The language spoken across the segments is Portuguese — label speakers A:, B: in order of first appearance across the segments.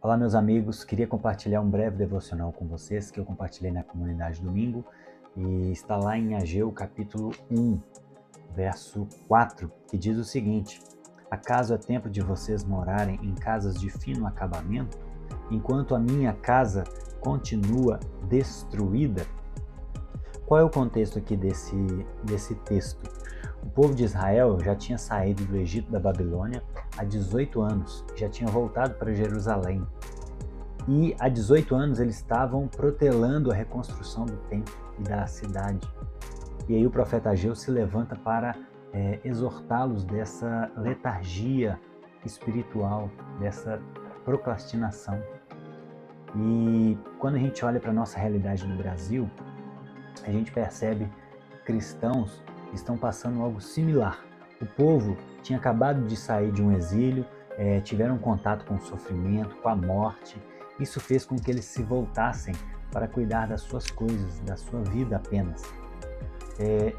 A: Olá, meus amigos. Queria compartilhar um breve devocional com vocês que eu compartilhei na comunidade domingo e está lá em Ageu, capítulo 1, verso 4, que diz o seguinte: Acaso é tempo de vocês morarem em casas de fino acabamento, enquanto a minha casa continua destruída? Qual é o contexto aqui desse texto? O povo de Israel já tinha saído do Egito da Babilônia há 18 anos, já tinha voltado para Jerusalém. E há 18 anos eles estavam protelando a reconstrução do templo e da cidade. E aí o profeta Ageu se levanta para exortá-los dessa letargia espiritual, dessa procrastinação. E quando a gente olha para a nossa realidade no Brasil, a gente percebe cristãos que estão passando algo similar. O povo tinha acabado de sair de um exílio, tiveram contato com o sofrimento, com a morte. Isso fez com que eles se voltassem para cuidar das suas coisas, da sua vida apenas.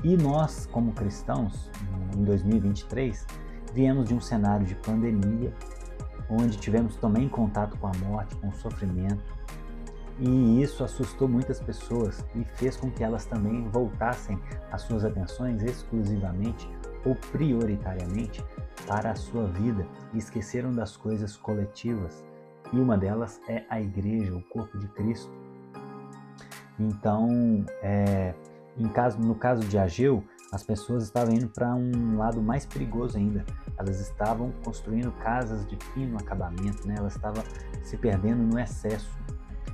A: E nós, como cristãos, em 2023, viemos de um cenário de pandemia, onde tivemos também contato com a morte, com o sofrimento, e isso assustou muitas pessoas e fez com que elas também voltassem as suas atenções exclusivamente ou prioritariamente para a sua vida e esqueceram das coisas coletivas. E uma delas é a igreja, o corpo de Cristo. Então, no caso de Ageu, as pessoas estavam indo para um lado mais perigoso ainda. Elas estavam construindo casas de fino acabamento, né? Elas estavam se perdendo no excesso.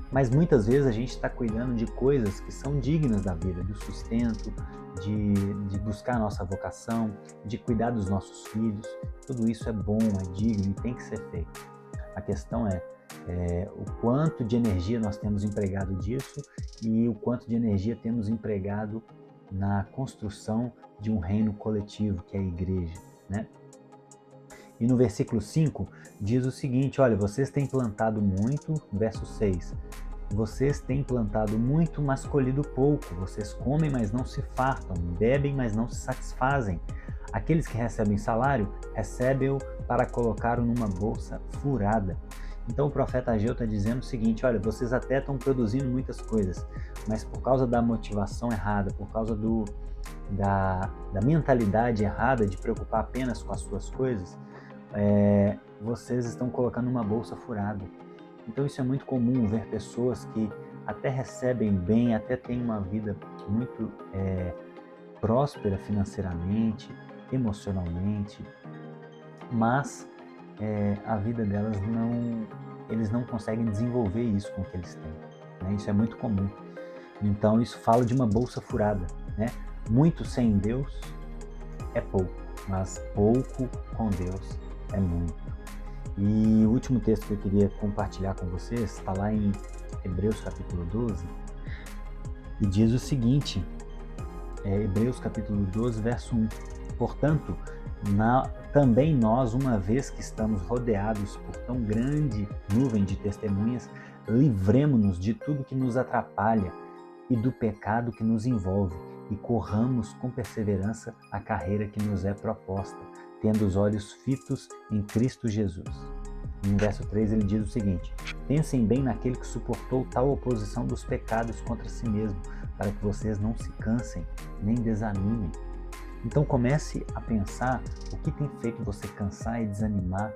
A: Mas muitas vezes a gente está cuidando de coisas que são dignas da vida, do sustento, de buscar a nossa vocação, de cuidar dos nossos filhos. Tudo isso é bom, é digno e tem que ser feito. A questão é o quanto de energia nós temos empregado disso e o quanto de energia temos empregado na construção de um reino coletivo, que é a igreja, né? E no versículo 5 diz o seguinte: olha, vocês têm plantado muito, verso 6, vocês têm plantado muito, mas colhido pouco. Vocês comem, mas não se fartam, bebem, mas não se satisfazem. Aqueles que recebem salário, recebem-o para colocá-lo numa bolsa furada. Então o profeta Ageu está dizendo o seguinte: olha, vocês até estão produzindo muitas coisas, mas por causa da motivação errada, por causa da mentalidade errada de preocupar apenas com as suas coisas, vocês estão colocando uma bolsa furada. Então isso é muito comum, ver pessoas que até recebem bem, até têm uma vida muito próspera financeiramente, emocionalmente, mas a vida delas eles não conseguem desenvolver isso com o que eles têm, né? Isso é muito comum. Então isso fala de uma bolsa furada, né? Muito sem Deus é pouco, mas pouco com Deus é muito. E o último texto que eu queria compartilhar com vocês está lá em Hebreus capítulo 12 e diz o seguinte, Hebreus capítulo 12, verso 1: Portanto, também nós, uma vez que estamos rodeados por tão grande nuvem de testemunhas, livremo-nos de tudo que nos atrapalha e do pecado que nos envolve, e corramos com perseverança a carreira que nos é proposta, tendo os olhos fitos em Cristo Jesus. No verso 3 ele diz o seguinte: pensem bem naquele que suportou tal oposição dos pecados contra si mesmo, para que vocês não se cansem, nem desanimem. Então comece a pensar o que tem feito você cansar e desanimar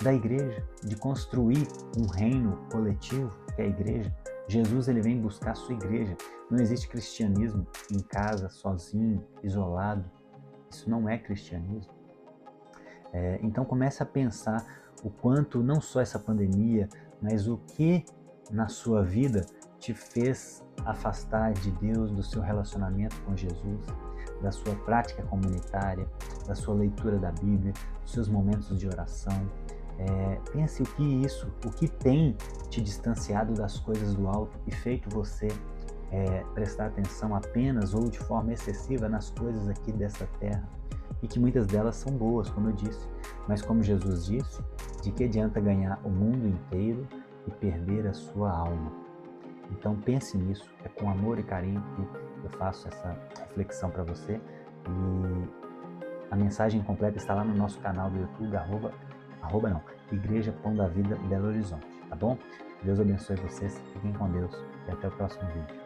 A: da igreja, de construir um reino coletivo, que é a igreja. Jesus ele vem buscar a sua igreja. Não existe cristianismo em casa, sozinho, isolado. Isso não é cristianismo. Então comece a pensar o quanto não só essa pandemia, mas o que na sua vida te fez afastar de Deus, do seu relacionamento com Jesus, da sua prática comunitária, da sua leitura da Bíblia, dos seus momentos de oração. Pense o que tem te distanciado das coisas do alto e feito você prestar atenção apenas ou de forma excessiva nas coisas aqui dessa terra, e que muitas delas são boas, como eu disse, mas como Jesus disse, de que adianta ganhar o mundo inteiro e perder a sua alma? Então pense nisso, é com amor e carinho que eu faço essa reflexão para você, e a mensagem completa está lá no nosso canal do YouTube, Igreja Pão da Vida Belo Horizonte, tá bom? Deus abençoe vocês, fiquem com Deus e até o próximo vídeo.